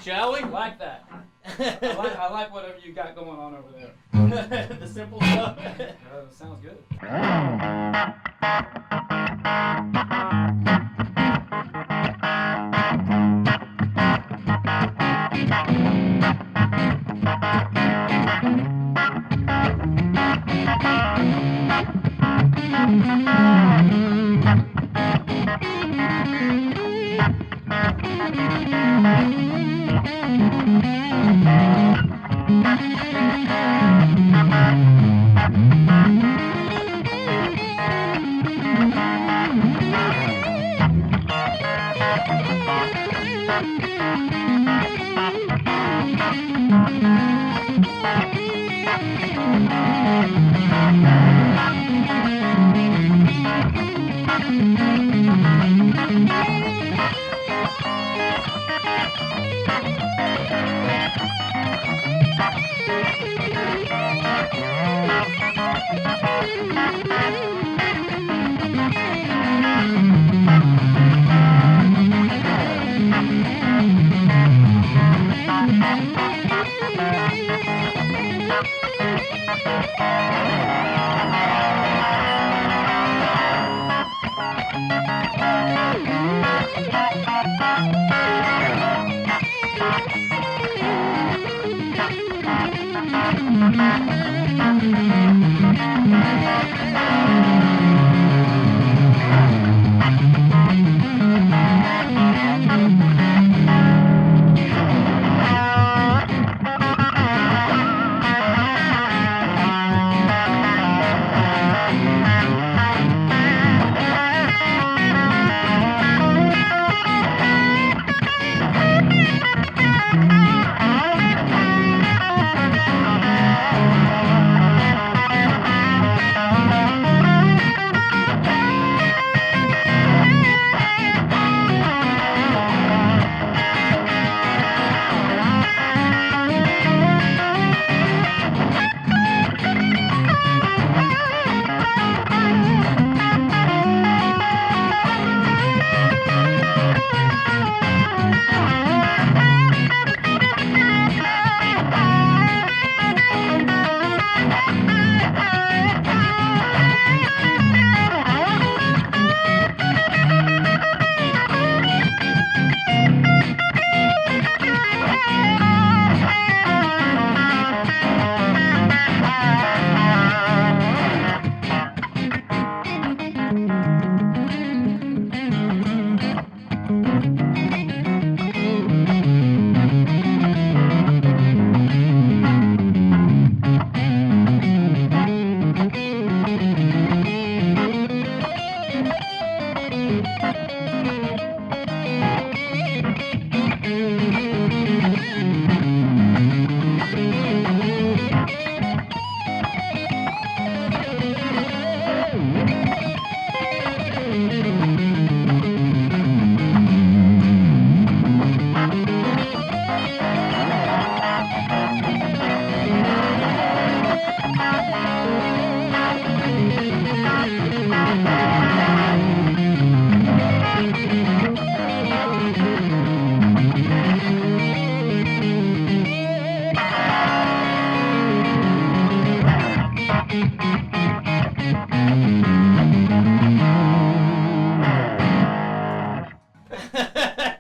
shall we? I like that. I like whatever you got going on over there. The simple stuff. Sounds good.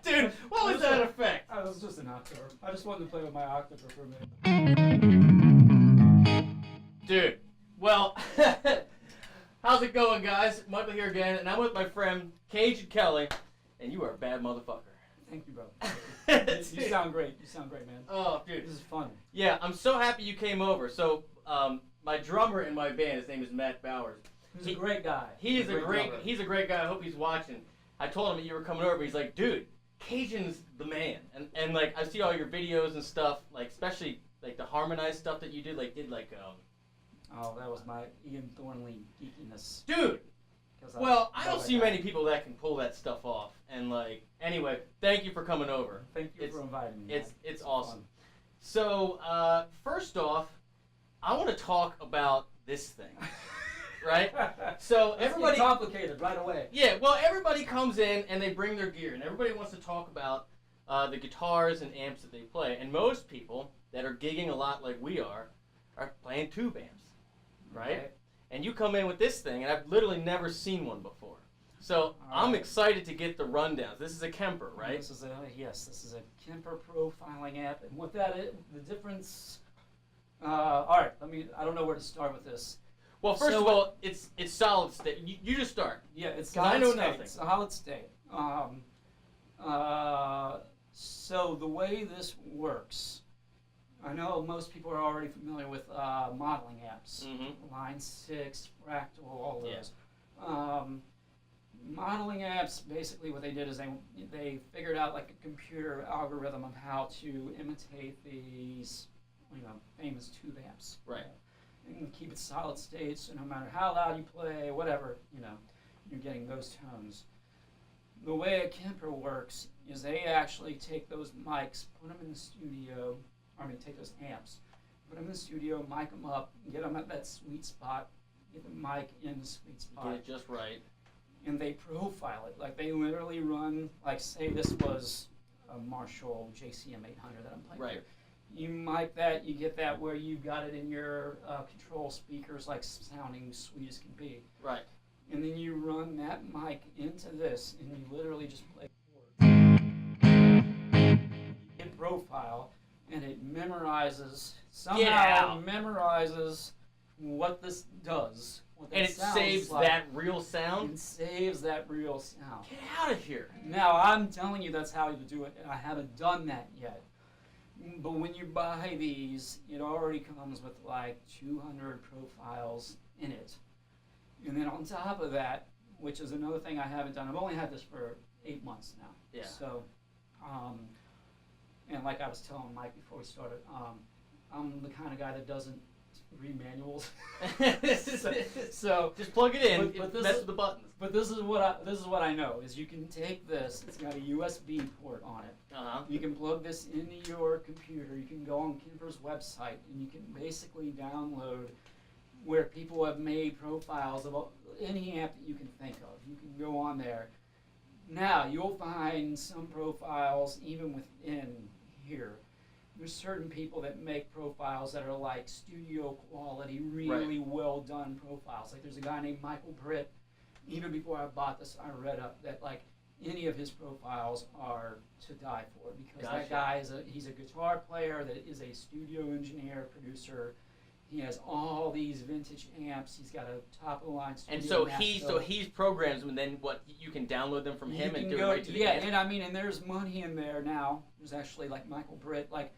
Dude, what was that effect? That was just an octave. I just wanted to play with my octave for a minute. Dude, well, how's it going, guys? Michael here again, and I'm with my friend Kajun Kelley, and you are a bad motherfucker. Thank you, brother. You sound great. You sound great, man. Oh, dude. This is fun. Yeah, I'm so happy you came over. So, my drummer in my band, his name is Matt Bowers. He's a great guy. He's a great guy. I hope he's watching. I told him that you were coming over. He's like, dude, Kajun's the man. And like, I see all your videos and stuff, like, especially, like, the harmonized stuff that you did, Oh, that was my Ian Thornley geekiness. Dude! Well, I don't see many people that can pull that stuff off. And, like, anyway, thank you for coming over. Thank you for inviting me. It's awesome. Fun. So, first off, I want to talk about this thing. Right? So everybody complicated right away. Yeah, well, everybody comes in and they bring their gear, and everybody wants to talk about the guitars and amps that they play. And most people that are gigging a lot like we are playing tube amps, right? And you come in with this thing, and I've literally never seen one before. So I'm excited to get the rundowns. This is a Kemper, right? This is a Kemper profiling amp, and what that is, the difference. All right, I don't know where to start with this. Well, first of all, it's solid state. You just start. Yeah, it's solid solid state. Nothing. Solid state. So the way this works, I know most people are already familiar with modeling apps, Line 6, Fractal, all those. Yeah. Modeling apps, basically what they did is they figured out like a computer algorithm of how to imitate these, famous tube amps. Right. And keep it solid state, so no matter how loud you play, whatever, you're getting those tones. The way a Kemper works is they actually take those mics, put them in the studio, take those amps, put them in the studio, mic them up, get them at that sweet spot, get the mic in the sweet spot. Get it just right. And they profile it. Like they literally run, like say this was a Marshall JCM 800 that I'm playing Right. here. You mic that, you get that where you got it in your control speakers, like sounding sweet as can be. Right. And then you run that mic into this, and you literally just play chords. You hit profile, and it somehow memorizes what this does. And it saves like. That real sound? It saves that real sound. Get out of here. Now, I'm telling you that's how you do it, and I haven't done that yet. But when you buy these, it already comes with like 200 profiles in it. And then on top of that, which is another thing I haven't done, I've only had this for 8 months now. Yeah. So, and like I was telling Mike before we started, I'm the kind of guy that doesn't read manuals. so just plug it in. But mess with the buttons. But this is what I know is you can take this. It's got a USB port on it. You can plug this into your computer. You can go on Kemper's website and you can basically download where people have made profiles of any app that you can think of. You can go on there. Now you'll find some profiles even within here. There's certain people that make profiles that are like studio quality, really well done profiles. Like there's a guy named Michael Britt. Even before I bought this, I read up that like any of his profiles are to die for because that guy he's a guitar player that is a studio engineer, producer. He has all these vintage amps. He's got a top of the line studio. And so he's programs, and then what you can download them from him and do it right to the amp. and there's money in there now. There's actually like Michael Britt, like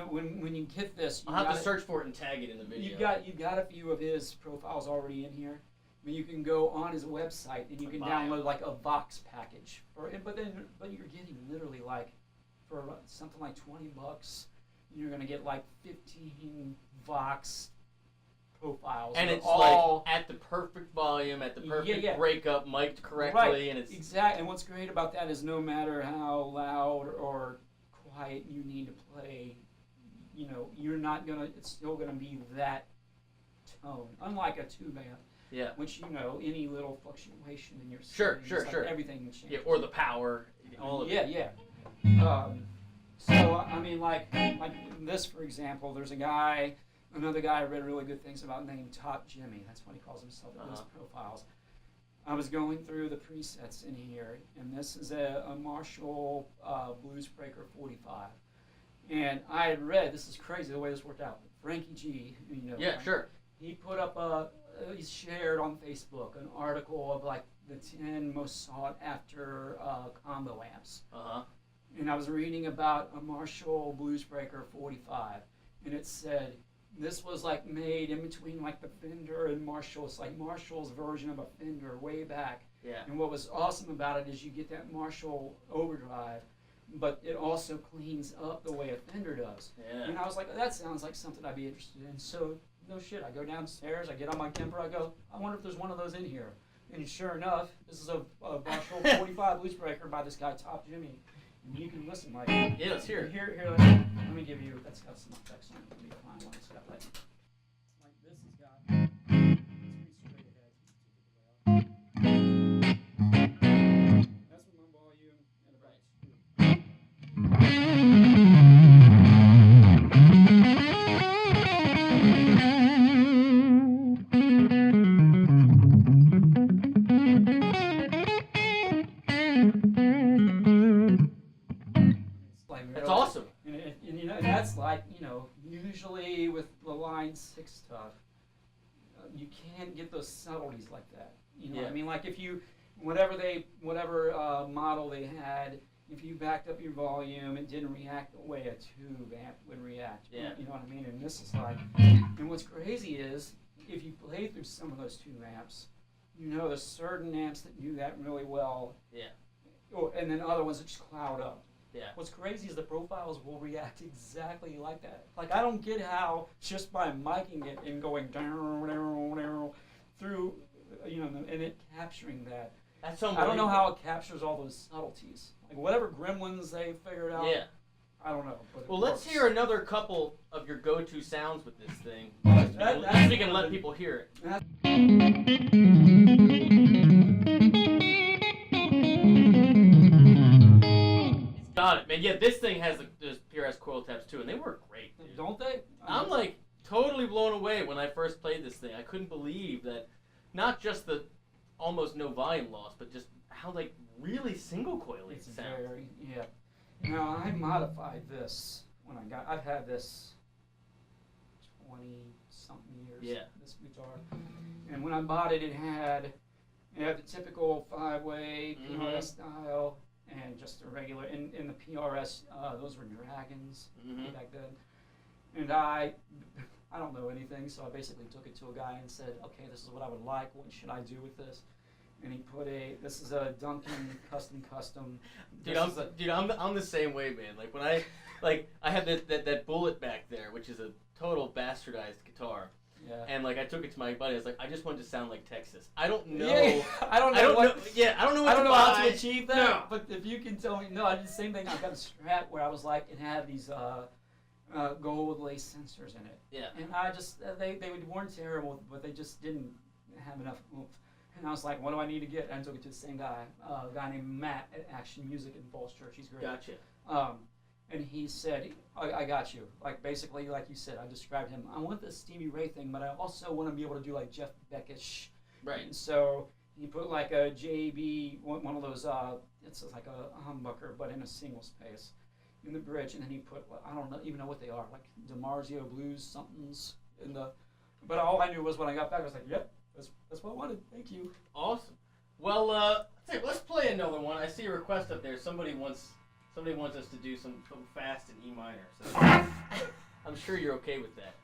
when you get this, I'll have to search for it and tag it in the video. You've got a few of his profiles already in here. I mean, you can go on his website and you can download like a Vox package but you're getting literally like for something like $20, you're gonna get like 15 Vox profiles. And it's all like at the perfect volume, at the perfect breakup, mic'd correctly, right. And it's exactly. And what's great about that is no matter how loud or quiet you need to play, you're not gonna. It's still gonna be that tone, unlike a tube amp. Yeah. Which any little fluctuation in your sure, everything changes. Yeah, or the power, all of it. Yeah. So I mean, like this for example, there's another guy I read really good things about named Top Jimmy. That's what he calls himself in his profiles. I was going through the presets in here, and this is a Marshall Bluesbreaker 45. And I had read, this is crazy the way this worked out. Frankie G, Yeah, sure. He put up he shared on Facebook an article of like the 10 most sought after combo amps. And I was reading about a Marshall Bluesbreaker 45, and it said this was like made in between like the Fender and Marshall. It's like Marshall's version of a Fender way back. Yeah. And what was awesome about it is you get that Marshall overdrive, but it also cleans up the way a Fender does. Yeah. And I was like, that sounds like something I'd be interested in. So no shit, I go downstairs, I get on my Kemper, I go, I wonder if there's one of those in here. And sure enough, this is a Marshall 45 Bluesbreaker by this guy Top Jimmy. And you can listen like yeah, let's hear it. Here, let me give you. That's got some effects on it. Let me find one. It's got like this has got. It's pretty straight ahead. That's with my volume and about 2. 9.6 stuff, you can't get those subtleties like that. You know Yeah. what I mean? Like if you, whatever model they had, if you backed up your volume, it didn't react the way a tube amp would react. Yeah. You know what I mean? And this is like, and what's crazy is, if you play through some of those tube amps, you know there's certain amps that do that really well. Yeah. And then other ones that just cloud up. Yeah. What's crazy is the profiles will react exactly like that. Like, I don't get how just by miking it and going down, down, down, through, you know, and it capturing that. That's I unbelievable. don't know how it captures all those subtleties. Like, whatever gremlins they figured out. Yeah. I don't know. But Well, let's works. hear another couple of your go-to sounds with this thing. That- So we can let people hear it. Got it, man. Yeah, this thing has those PRS coil taps too, and they work great, dude. Don't they? I'm like totally blown away when I first played this thing. I couldn't believe that, not just the almost no volume loss, but just how like really single coily it It's sounds. very, yeah. Now, I modified this when I've had this 20-something years, Yeah. this guitar. And when I bought it, it had the typical 5-way PRS style and just a regular, in the PRS, those were Dragons back then. And I don't know anything, so I basically took it to a guy and said, okay, this is what I would like, what should I do with this? And he put this is a Duncan custom. Dude, I'm the same way, man. Like when I had that bullet back there, which is a total bastardized guitar. Yeah. And like I took it to my buddy. I was like, I just wanted to sound like Texas. I don't know. Yeah, I don't know I what don't know how buy. to achieve that. No. But if you can tell me, no, I did the same thing. I got a Strat where I was like, it had these gold lace sensors in it. Yeah. And I just they weren't terrible, but they just didn't have enough oomph. And I was like, what do I need to get? And I took it to the same guy, a guy named Matt at Action Music in Falls Church. He's great. Gotcha. And he said, I got you. Like, basically, like you said, I described him. I want this Stevie Ray thing, but I also want to be able to do, like, Jeff Beckish. Right. And so he put, like, a JB, one of those, it's like a humbucker, but in a single space in the bridge. And then he put, I don't even know what they are, like DiMarzio Blues somethings in the, but all I knew was when I got back, I was like, yep, that's what I wanted. Thank you. Awesome. Well, let's play another one. I see a request up there. Somebody wants us to do some fast in E minor. So I'm sure you're okay with that.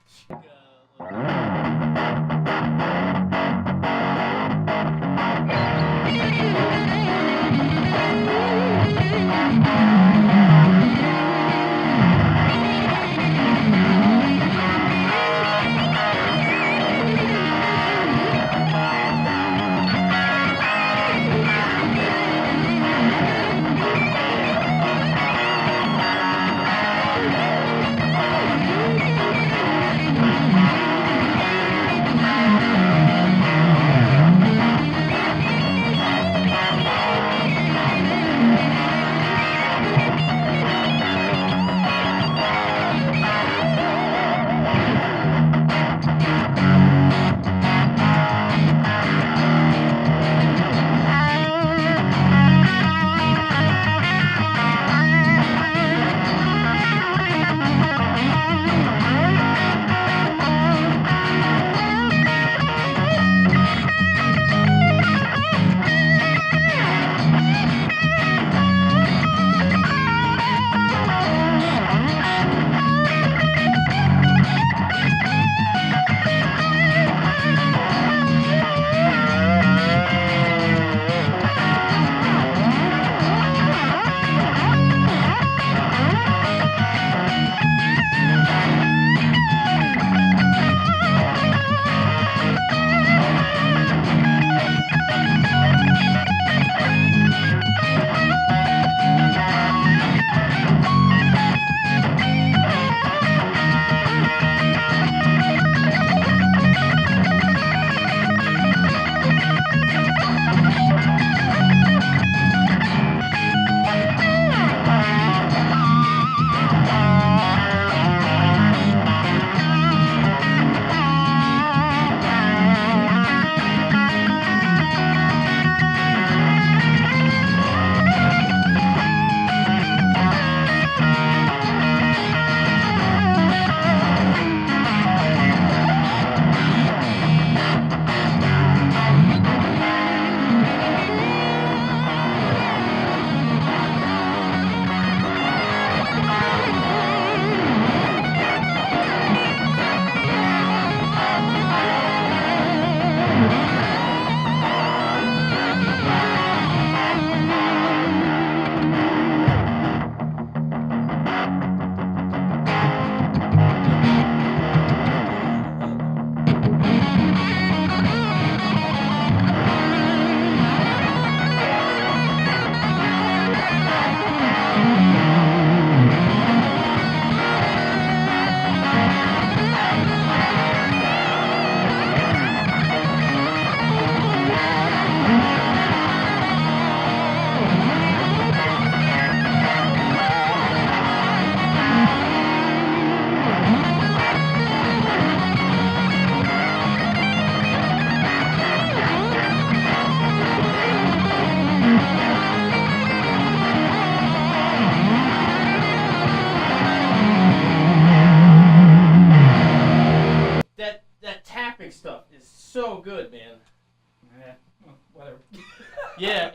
Yeah,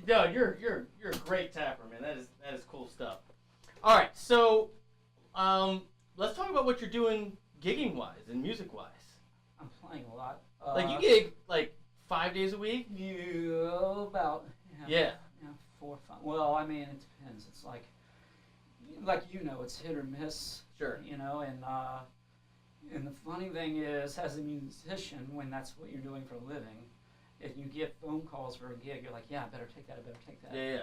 you're a great tapper, man. That is cool stuff. All right, so let's talk about what you're doing gigging wise and music wise. I'm playing a lot. Like you gig like 5 days a week? Yeah, about. Yeah. 4 or 5. Well, I mean, it depends. It's like it's hit or miss. Sure. And the funny thing is, as a musician, when that's what you're doing for a living, if you get phone calls for a gig, you're like, yeah, I better take that. Yeah.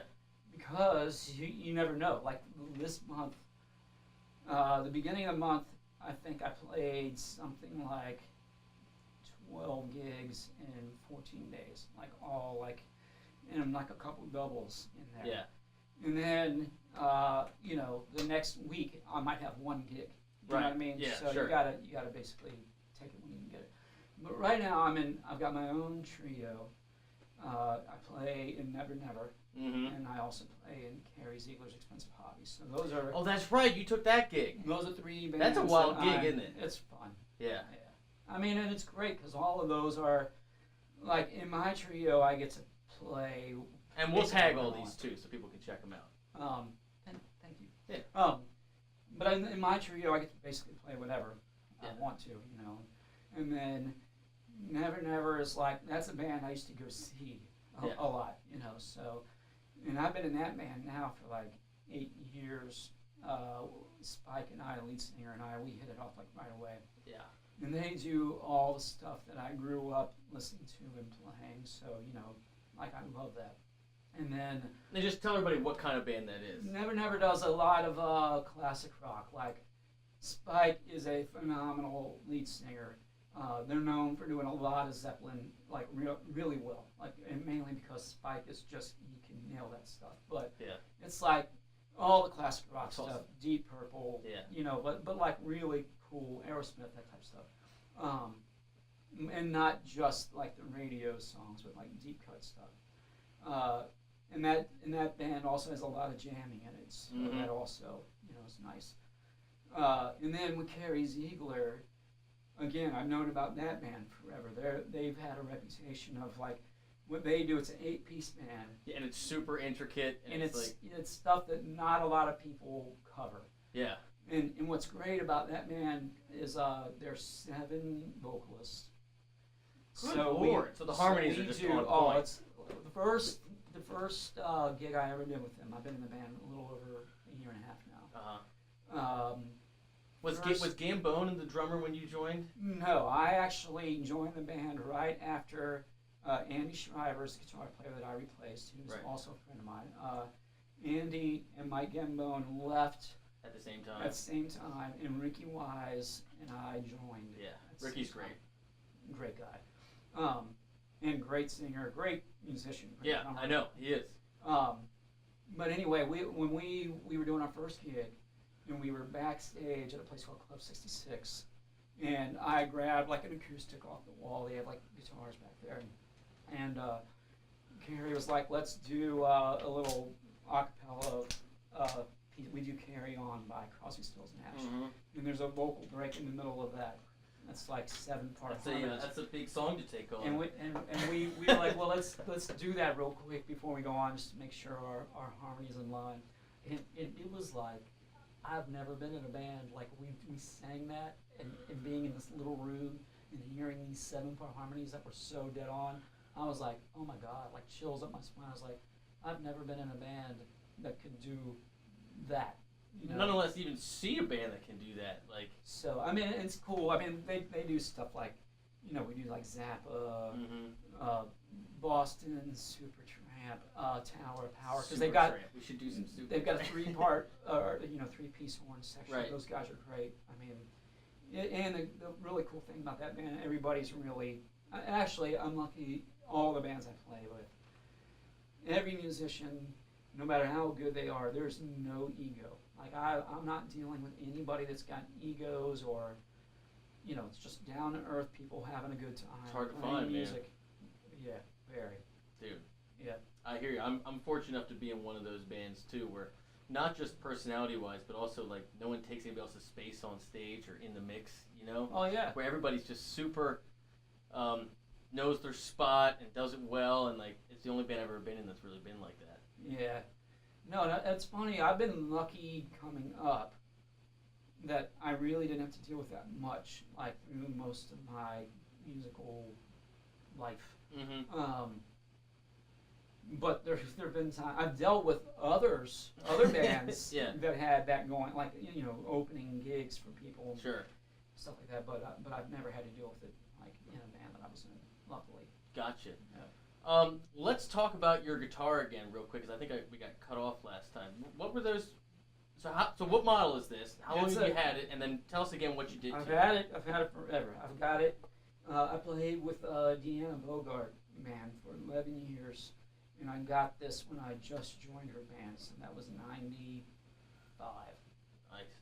Because you never know. Like this month, the beginning of the month, I think I played something like 12 gigs in 14 days, and like a couple doubles in there. Yeah. And then, the next week I might have one gig. You know what I mean? Yeah, so sure. you gotta basically take it when you can get it. But right now I've got my own trio. I play in Never Never, and I also play in Carrie Ziegler's Expensive Hobbies. So those are. Oh, that's right. You took that gig. Those are 3 bands. That's a wild gig, isn't it? It's fun. Yeah. I mean, and it's great because all of those are, like in my trio, I get to play. And we'll tag all these too, so people can check them out. Thank you. Yeah. But in my trio, I get to basically play whatever I want to, And then Never Never is like, that's a band I used to go see a lot, So, and I've been in that band now for like 8 years. Spike and I, lead singer and we hit it off like right away. Yeah. And they do all the stuff that I grew up listening to and playing, so, like I love that. And then just tell everybody what kind of band that is. Never Never does a lot of classic rock. Like Spike is a phenomenal lead singer. They're known for doing a lot of Zeppelin, like really well. Like, and mainly because Spike is just, he can nail that stuff. But it's like all the classic rock stuff, awesome. Deep Purple, but like really cool Aerosmith, that type of stuff. And not just like the radio songs, but like deep cut stuff. And that band also has a lot of jamming in it, so that also, is nice. And then with Carrie Ziegler, again, I've known about that band forever. They've had a reputation of like, what they do, it's an 8-piece band. Yeah, and it's super intricate. And it's stuff that not a lot of people cover. Yeah. And what's great about that band is there's 7 vocalists. Good Lord. So the harmonies are just on point. It's the first gig I ever did with them. I've been in the band a little over a year and a half now. Was Gambone the drummer when you joined? No, I actually joined the band right after Andy Shriver's guitar player that I replaced, who's also a friend of mine. Andy and Mike Gambone left at the same time. And Ricky Wise and I joined. Yeah, Ricky's great. Great guy. And great singer, great musician. Great drummer. I know, he is. But anyway, when we were doing our first gig, and we were backstage at a place called Club 66, and I grabbed like an acoustic off the wall. They have like guitars back there, and Carrie was like, "Let's do a little acapella piece. We do "Carry On" by Crosby, Stills and Nash, and there's a vocal break in the middle of that. That's like 7-part harmonies. That's a big song to take on. And we were like, well, let's do that real quick before we go on, just to make sure our harmony's in line. And it was like, I've never been in a band like we sang that, and being in this little room and hearing these 7-part harmonies that were so dead on. I was like, oh my God, like chills up my spine. I was like, I've never been in a band that could do that. Nonetheless, even see a band that can do that, like. So I mean, it's cool. I mean, they do stuff like, we do like Zappa, Boston, Supertramp, Tower of Power, because they've got. We should do some Supertramp. They've got a 3-part, 3-piece horn section. Right. Those guys are great. I mean, and the really cool thing about that band, everybody's really. Actually, I'm lucky. All the bands I play with, every musician, no matter how good they are, there's no ego. Like, I'm not dealing with anybody that's got egos or, it's just down-to-earth people having a good time. It's hard to find, music. Man. Yeah, very. Dude. Yeah. I hear you. I'm fortunate enough to be in one of those bands, too, where not just personality-wise, but also, like, no one takes anybody else's space on stage or in the mix, Oh, yeah. Where everybody's just super, knows their spot and does it well, and like it's the only band I've ever been in that's really been like that. Yeah. No, that's funny. I've been lucky coming up that I really didn't have to deal with that much, like through most of my musical life. Mm-hmm. But there've been times I've dealt with other bands Yeah. that had that going, like opening gigs for people, Sure. stuff like that. But I've never had to deal with it like in a band that I was in. Luckily. Gotcha. Yeah. Let's talk about your guitar again real quick, because I think we got cut off last time. What were those? So what model is this? How long have you had it? And then tell us again what you did. I've had it forever. I've got it. I played with Deanna Bogart, man, for 11 years. And I got this when I just joined her band, so that was 95. Nice.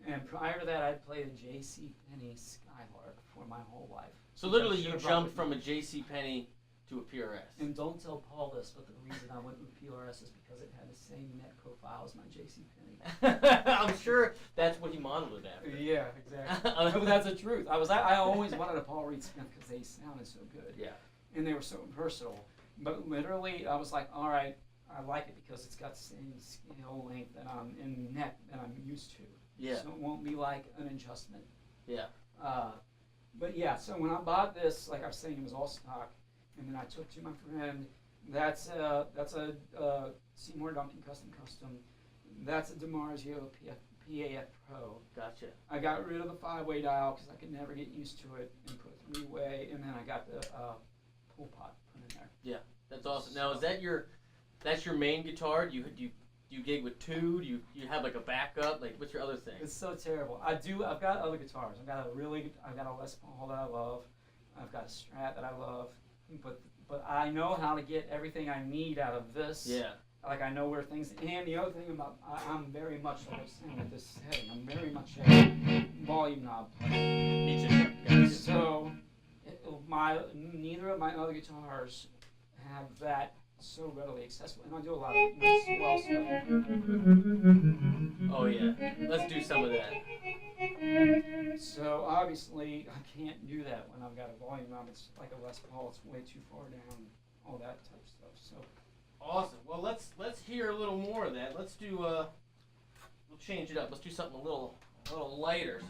And prior to that, I'd played a J.C. Penney Skylark for my whole life. So literally, you jumped from a J.C. Penney to a PRS. And don't tell Paul this, but the reason I went with PRS is because it had the same neck profile as my J.C. Penney. I'm sure that's what he modeled it after. Yeah, exactly. But that's the truth. I always wanted a Paul Reed Smith because they sounded so good. Yeah. And they were so versatile. But literally, I was like, all right, I like it because it's got the same scale length and neck that I'm used to. Yeah. So it won't be like an adjustment. Yeah. But yeah, so when I bought this, like I was saying, it was all stock, and then I took to my friend. That's a Seymour Duncan Custom. That's a DiMarzio PAF Pro. Gotcha. I got rid of the 5-way dial because I could never get used to it, and put 3-way, and then I got the pull pot put in there. Yeah, that's awesome. Now, is that that's your main guitar? Do you gig with two? Do you have like a backup? Like, what's your other thing? It's so terrible. I've got other guitars. I've got a Les Paul that I love. I've got a Strat that I love. But I know how to get everything I need out of this. Yeah. Like I know where things. And the other thing about I'm very much, like I was saying with this setting, I'm very much a volume knob player. Me too. Gotcha. So neither of my other guitars have that so readily accessible, and I do a lot of swell stuff. Oh yeah, let's do some of that. So obviously I can't do that when I've got a volume knob. It's like a Les Paul. It's way too far down. All that type of stuff. So awesome. Well, let's hear a little more of that. Let's do we'll change it up. Let's do something a little lighter.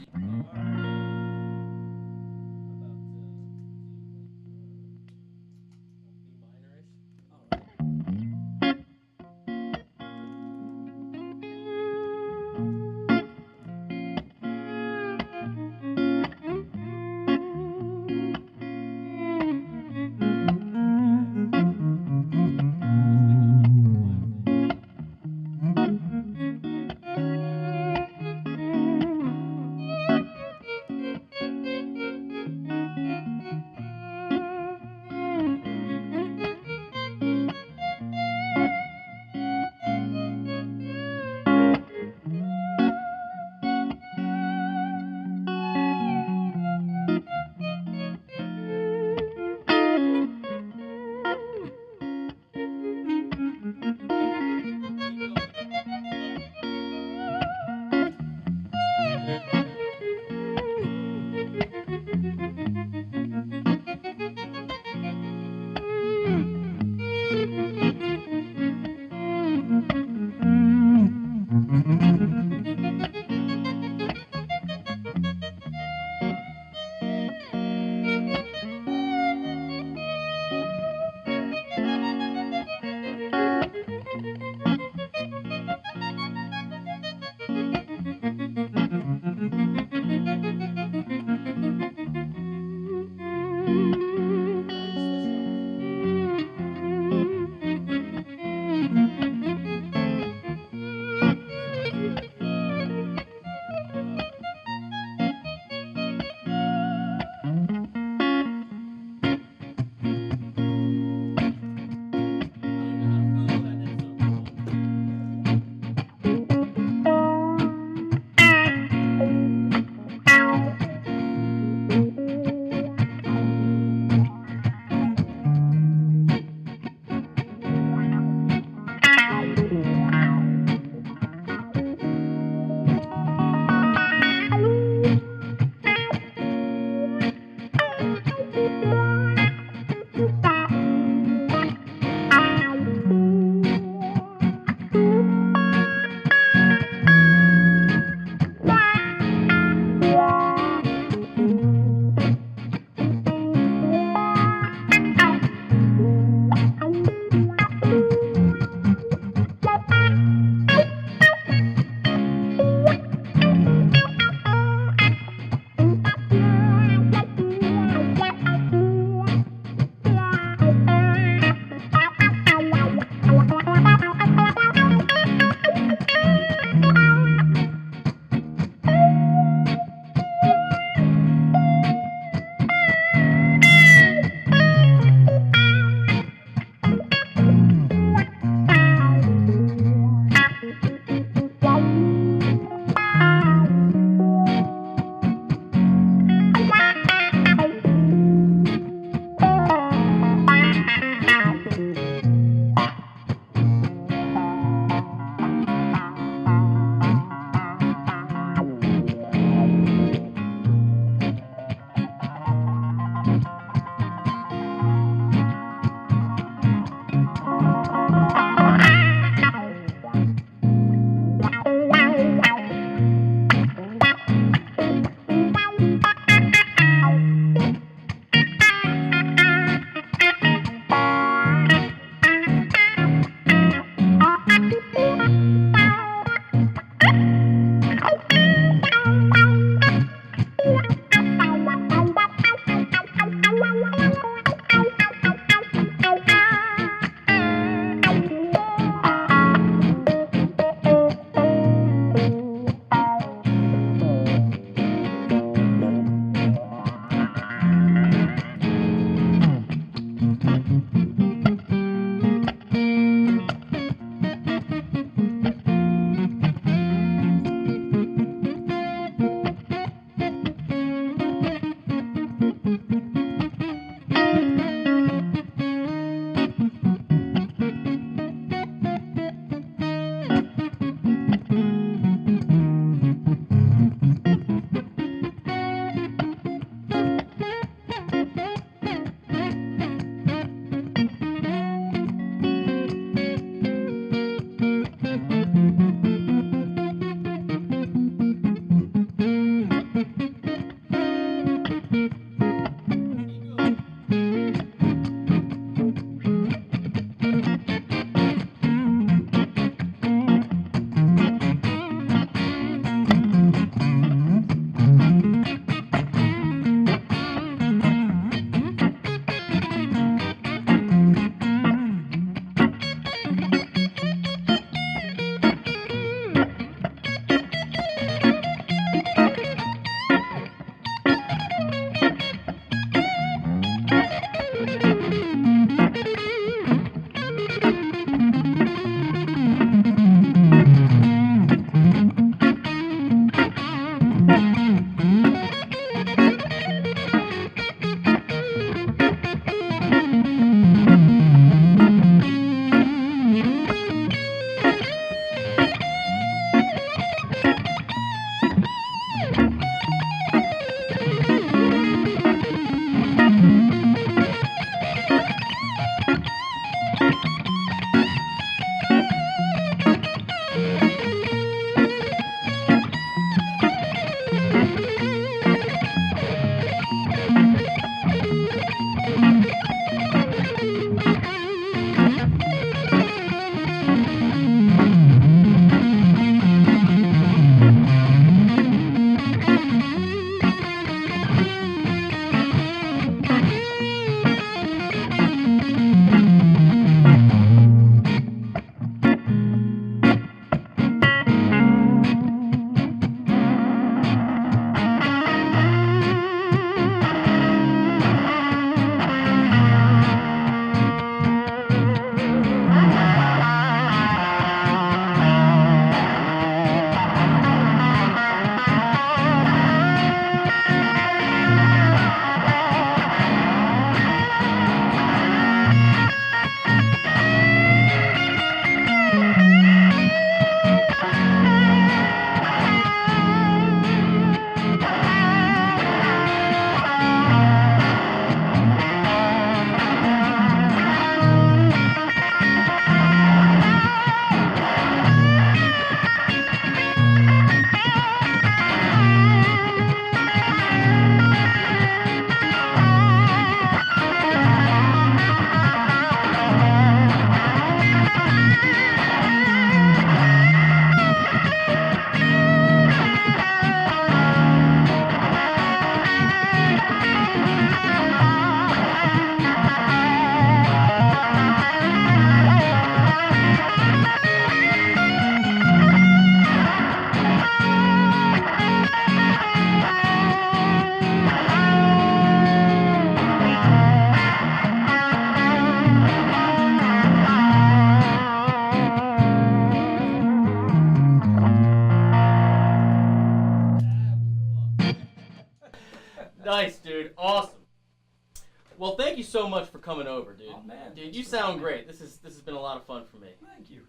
so much for coming over, dude. Oh man, Dude, you sound great. This has been a lot of fun for me. Thank you.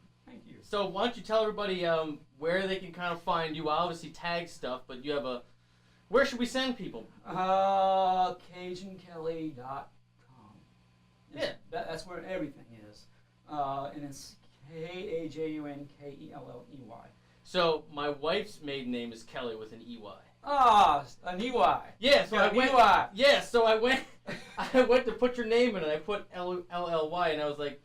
So why don't you tell everybody where they can kind of find you? I obviously tag stuff, but you have a. Where should we send people? KajunKelley.com. Yeah. That's where everything is. And it's KajunKelley. So my wife's maiden name is Kelly with an EY. Ah, an EY. Yeah, so I went. EY. Yeah, so I went. I went to put your name in, and I put LLY, and I was like,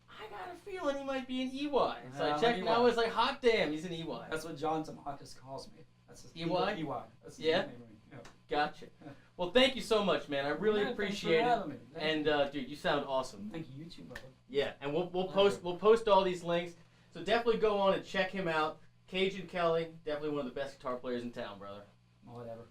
I got a feeling he might be an EY. So I checked, and I was like, hot damn, he's an EY. That's what John Tamakis calls me. That's his EY. EY. That's his Yeah. name. Yeah. Gotcha. Well, thank you so much, man. I really appreciate it. Me. And dude, you sound awesome. Thank you, you too, brother. Yeah, and we'll post all these links. So definitely go on and check him out. Kajun Kelley, definitely one of the best guitar players in town, brother. Whatever.